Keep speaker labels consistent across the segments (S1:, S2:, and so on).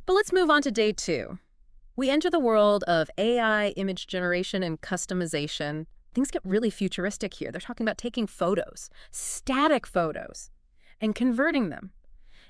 S1: But let's move on to day 2. We enter the world of AI, image generation, and customization. Things get really futuristic here. They're talking about taking photos, static photos, and converting them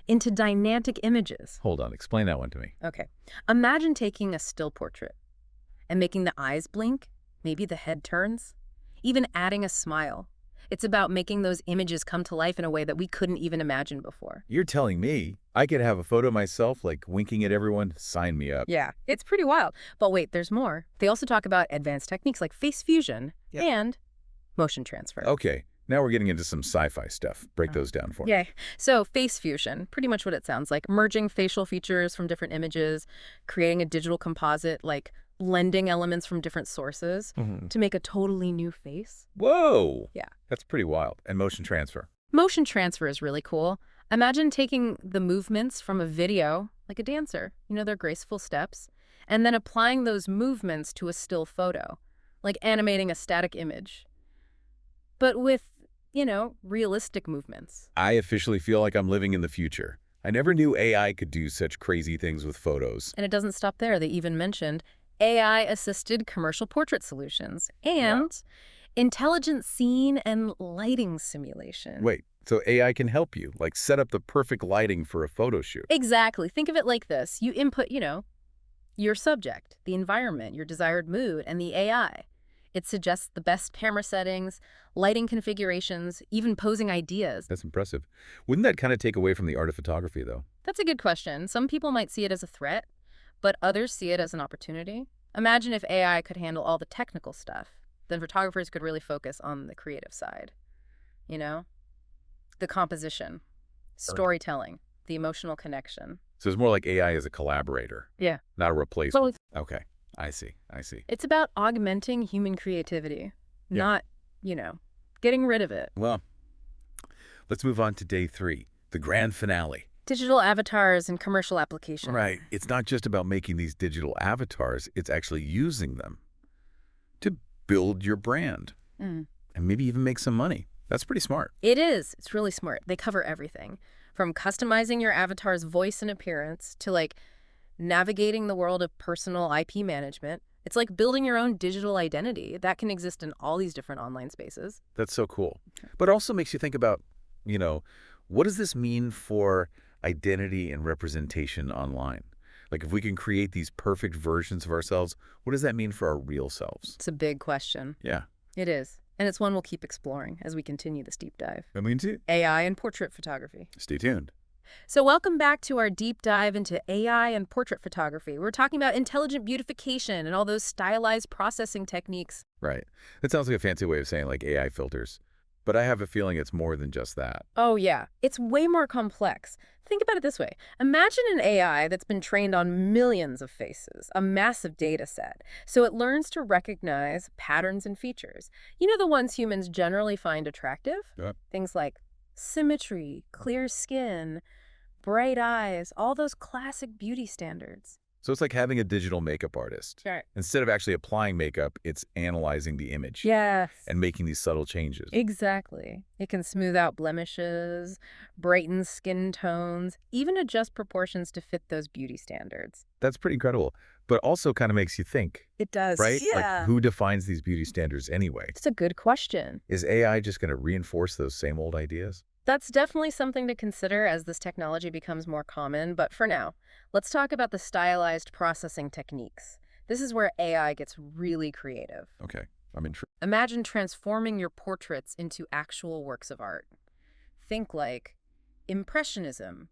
S1: into dynamic images.
S2: Hold on, explain that one to me.
S1: Okay. Imagine taking a still portrait and making the eyes blink, maybe the head turns, even adding a smile. It's about making those images come to life in a way that we couldn't even imagine before.
S2: You're telling me I could have a photo of myself, like winking at everyone? Sign me up.
S1: Yeah, it's pretty wild. But wait, there's more. They also talk about advanced techniques like face fusion and motion transfer.
S2: Okay, now we're getting into some sci-fi stuff. Break those down for me.
S1: Yeah. So face fusion, pretty much what it sounds like. Merging facial features from different images, creating a digital composite, like blending elements from different sources to make a totally new face.
S2: Whoa!
S1: Yeah.
S2: That's pretty wild. And motion transfer.
S1: Motion transfer is really cool. Imagine taking the movements from a video, like a dancer, their graceful steps, and then applying those movements to a still photo, like animating a static image, but with, realistic movements.
S2: I officially feel like I'm living in the future. I never knew AI could do such crazy things with photos.
S1: And it doesn't stop there. They even mentioned AI-assisted commercial portrait solutions and intelligent scene and lighting simulation.
S2: Wait, so AI can help you, like set up the perfect lighting for a photo shoot?
S1: Exactly. Think of it like this. You input, your subject, the environment, your desired mood, and the AI. It suggests the best camera settings, lighting configurations, even posing ideas.
S2: That's impressive. Wouldn't that kind of take away from the art of photography, though?
S1: That's a good question. Some people might see it as a threat, but others see it as an opportunity. Imagine if AI could handle all the technical stuff. Then photographers could really focus on the creative side. The composition, storytelling, the emotional connection.
S2: So it's more like AI as a collaborator.
S1: Yeah.
S2: Not a replacement.
S1: Well,
S2: Okay. I see.
S1: it's about augmenting human creativity, not, getting rid of it.
S2: Well, let's move on to day 3, the grand finale.
S1: Digital avatars and commercial applications.
S2: Right. It's not just about making these digital avatars. It's actually using them to build your brand and maybe even make some money. That's pretty smart.
S1: It is. It's really smart. They cover everything from customizing your avatar's voice and appearance to navigating the world of personal IP management. It's like building your own digital identity that can exist in all these different online spaces.
S2: That's so cool. But it also makes you think about, what does this mean for identity and representation online? Like if we can create these perfect versions of ourselves, what does that mean for our real selves?
S1: It's a big question.
S2: Yeah.
S1: It is. And it's one we'll keep exploring as we continue this deep dive.
S2: I mean, too.
S1: AI and portrait photography.
S2: Stay tuned.
S1: So welcome back to our deep dive into AI and portrait photography. We're talking about intelligent beautification and all those stylized processing techniques.
S2: Right. That sounds like a fancy way of saying like AI filters. But I have a feeling it's more than just that.
S1: Oh, yeah. It's way more complex. Think about it this way. Imagine an AI that's been trained on millions of faces, a massive data set. So it learns to recognize patterns and features. The ones humans generally find attractive?
S2: Yep.
S1: Things like symmetry, clear skin, bright eyes, all those classic beauty standards.
S2: So it's like having a digital makeup artist.
S1: Sure.
S2: Instead of actually applying makeup, it's analyzing the image.
S1: Yes.
S2: And making these subtle changes.
S1: Exactly. It can smooth out blemishes, brighten skin tones, even adjust proportions to fit those beauty standards.
S2: That's pretty incredible. But also kind of makes you think.
S1: It does.
S2: Right?
S1: Yeah.
S2: Like who defines these beauty standards anyway?
S1: It's a good question.
S2: Is AI just going to reinforce those same old ideas?
S1: That's definitely something to consider as this technology becomes more common. But for now, let's talk about the stylized processing techniques. This is where AI gets really creative.
S2: Okay. I'm intrigued.
S1: Imagine transforming your portraits into actual works of art. Think like Impressionism,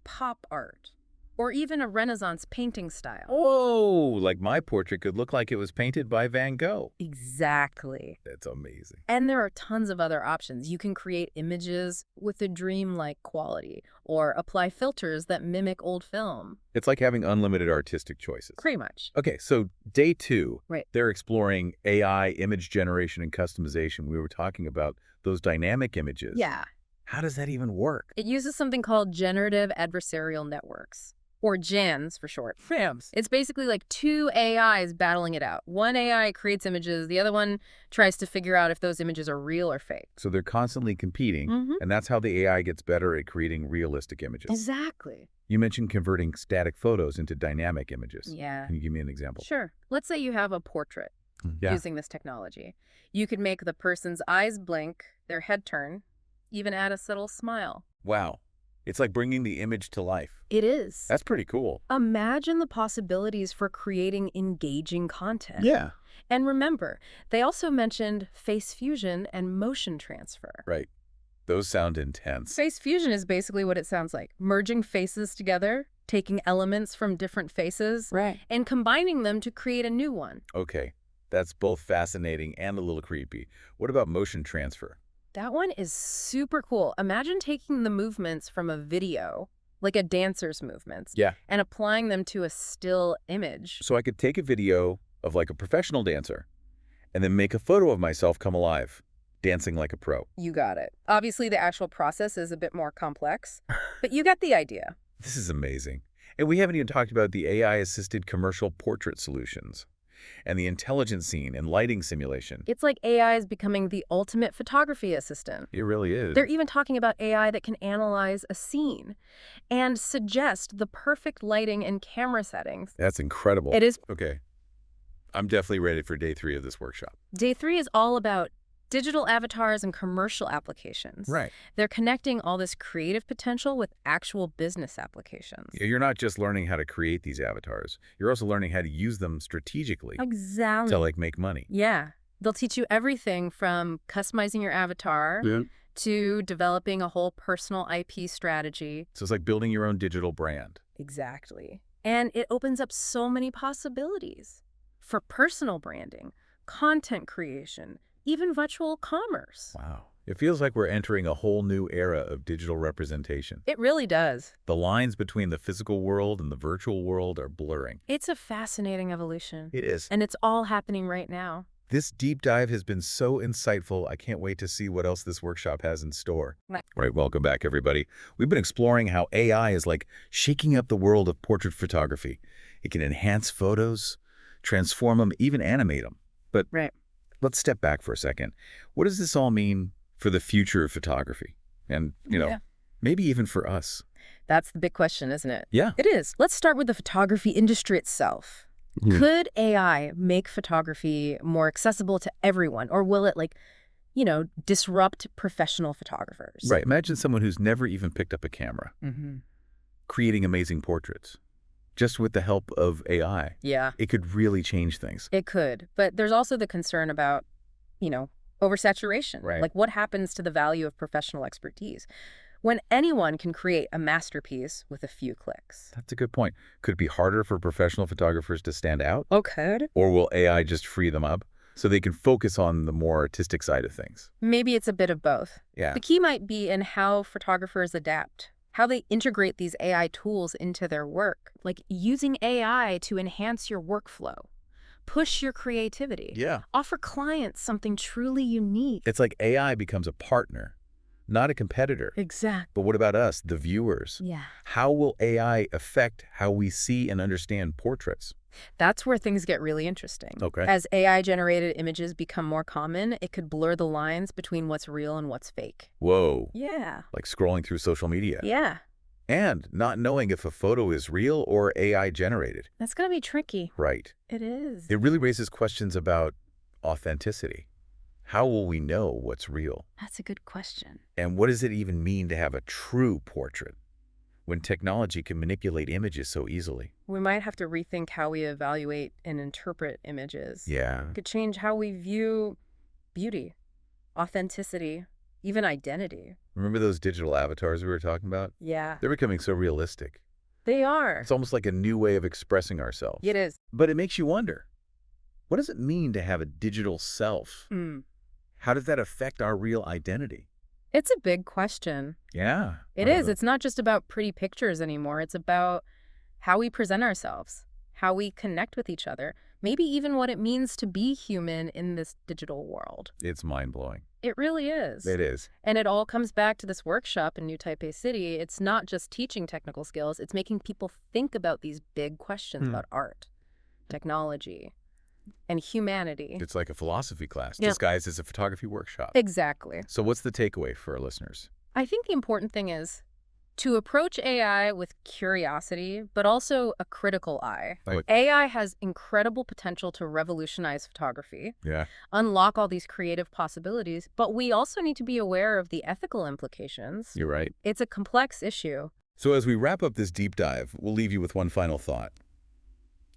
S1: pop art, or even a Renaissance painting style.
S2: Oh, like my portrait could look like it was painted by Van Gogh.
S1: Exactly.
S2: That's amazing.
S1: And there are tons of other options. You can create images with a dreamlike quality or apply filters that mimic old film.
S2: It's like having unlimited artistic choices.
S1: Pretty much.
S2: Okay, so day 2,
S1: Right.
S2: They're exploring AI, image generation, and customization. We were talking about those dynamic images.
S1: Yeah.
S2: How does that even work?
S1: It uses something called generative adversarial networks, or GANs for short.
S2: Fams.
S1: It's basically like two AIs battling it out. One AI creates images, the other one tries to figure out if those images are real or fake.
S2: So they're constantly competing, and that's how the AI gets better at creating realistic images.
S1: Exactly.
S2: You mentioned converting static photos into dynamic images.
S1: Yeah.
S2: Can you give me an example?
S1: Sure. Let's say you have a portrait using this technology. You could make the person's eyes blink, their head turn, even add a subtle smile.
S2: Wow. It's like bringing the image to life.
S1: It is.
S2: That's pretty cool.
S1: Imagine the possibilities for creating engaging content.
S2: Yeah.
S1: And remember, they also mentioned face fusion and motion transfer.
S2: Right. Those sound intense.
S1: Face fusion is basically what it sounds like. Merging faces together, taking elements from different faces, and combining them to create a new one.
S2: Okay. That's both fascinating and a little creepy. What about motion transfer?
S1: That one is super cool. Imagine taking the movements from a video, like a dancer's movements, and applying them to a still image.
S2: So I could take a video of like a professional dancer and then make a photo of myself come alive, dancing like a pro.
S1: You got it. Obviously, the actual process is a bit more complex, but you get the idea.
S2: This is amazing. And we haven't even talked about the AI-assisted commercial portrait solutions and the intelligence scene and lighting simulation.
S1: It's like AI is becoming the ultimate photography assistant.
S2: It really is.
S1: They're even talking about AI that can analyze a scene and suggest the perfect lighting and camera settings.
S2: That's incredible.
S1: It is.
S2: Okay. I'm definitely ready for day 3 of this workshop.
S1: Day 3 is all about digital avatars and commercial applications.
S2: Right.
S1: They're connecting all this creative potential with actual business applications.
S2: You're not just learning how to create these avatars. You're also learning how to use them strategically.
S1: Exactly.
S2: To like make money.
S1: Yeah. They'll teach you everything from customizing your avatar to developing a whole personal IP strategy.
S2: So it's like building your own digital brand.
S1: Exactly. And it opens up so many possibilities for personal branding, content creation, even virtual commerce.
S2: Wow. It feels like we're entering a whole new era of digital representation.
S1: It really does.
S2: The lines between the physical world and the virtual world are blurring.
S1: It's a fascinating evolution.
S2: It is.
S1: And it's all happening right now.
S2: This deep dive has been so insightful. I can't wait to see what else this workshop has in store. Right, welcome back, everybody. We've been exploring how AI is like shaking up the world of portrait photography. It can enhance photos, transform them, even animate them. But let's step back for a second. What does this all mean for the future of photography? And, you know, maybe even for us.
S1: That's the big question, isn't it?
S2: Yeah.
S1: It is. Let's start with the photography industry itself. Could AI make photography more accessible to everyone? Or will it, like, you know, disrupt professional photographers?
S2: Right. Imagine someone who's never even picked up a camera, creating amazing portraits. Just with the help of AI.
S1: Yeah.
S2: It could really change things.
S1: It could. But there's also the concern about, you know, oversaturation.
S2: Right.
S1: Like, what happens to the value of professional expertise when anyone can create a masterpiece with a few clicks?
S2: That's a good point. Could it be harder for professional photographers to stand out?
S1: Oh, could.
S2: Or will AI just free them up so they can focus on the more artistic side of things?
S1: Maybe it's a bit of both.
S2: Yeah.
S1: The key might be in how photographers adapt, how they integrate these AI tools into their work, like using AI to enhance your workflow, push your creativity, offer clients something truly unique.
S2: It's like AI becomes a partner, not a competitor.
S1: Exactly.
S2: But what about us, the viewers?
S1: Yeah.
S2: How will AI affect how we see and understand portraits?
S1: That's where things get really interesting.
S2: Okay.
S1: As AI-generated images become more common, it could blur the lines between what's real and what's fake.
S2: Whoa.
S1: Yeah.
S2: Like scrolling through social media.
S1: Yeah.
S2: And not knowing if a photo is real or AI generated.
S1: That's going to be tricky.
S2: Right.
S1: It is.
S2: It really raises questions about authenticity. How will we know what's real?
S1: That's a good question.
S2: And what does it even mean to have a true portrait when technology can manipulate images so easily?
S1: We might have to rethink how we evaluate and interpret images.
S2: Yeah.
S1: It could change how we view beauty, authenticity, even identity.
S2: Remember those digital avatars we were talking about?
S1: Yeah.
S2: They're becoming so realistic.
S1: They are.
S2: It's almost like a new way of expressing ourselves.
S1: It is.
S2: But it makes you wonder, what does it mean to have a digital self? How does that affect our real identity?
S1: It's a big question.
S2: Yeah.
S1: It is. It's not just about pretty pictures anymore. It's about how we present ourselves, how we connect with each other, maybe even what it means to be human in this digital world.
S2: It's mind-blowing.
S1: It really is.
S2: It is.
S1: And it all comes back to this workshop in New Taipei City. It's not just teaching technical skills. It's making people think about these big questions about art, technology, and humanity.
S2: It's like a philosophy class
S1: Yeah.
S2: disguised as a photography workshop.
S1: Exactly.
S2: So what's the takeaway for our listeners?
S1: I think the important thing is to approach AI with curiosity, but also a critical eye.
S2: Like-
S1: AI has incredible potential to revolutionize photography,
S2: Yeah.
S1: unlock all these creative possibilities, but we also need to be aware of the ethical implications.
S2: You're right.
S1: It's a complex issue.
S2: So as we wrap up this deep dive, we'll leave you with one final thought.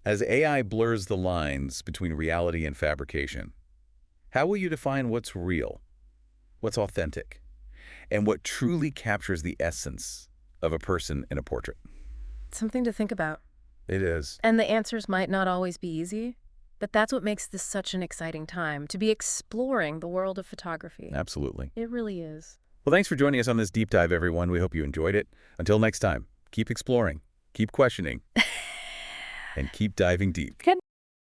S2: As AI blurs the lines between reality and fabrication, how will you define what's real, what's authentic, and what truly captures the essence of a person in a portrait?
S1: Something to think about.
S2: It is.
S1: And the answers might not always be easy, but that's what makes this such an exciting time, to be exploring the world of photography.
S2: Absolutely.
S1: It really is.
S2: Well, thanks for joining us on this deep dive, everyone. We hope you enjoyed it. Until next time, keep exploring, keep questioning, and keep diving deep.
S1: Good.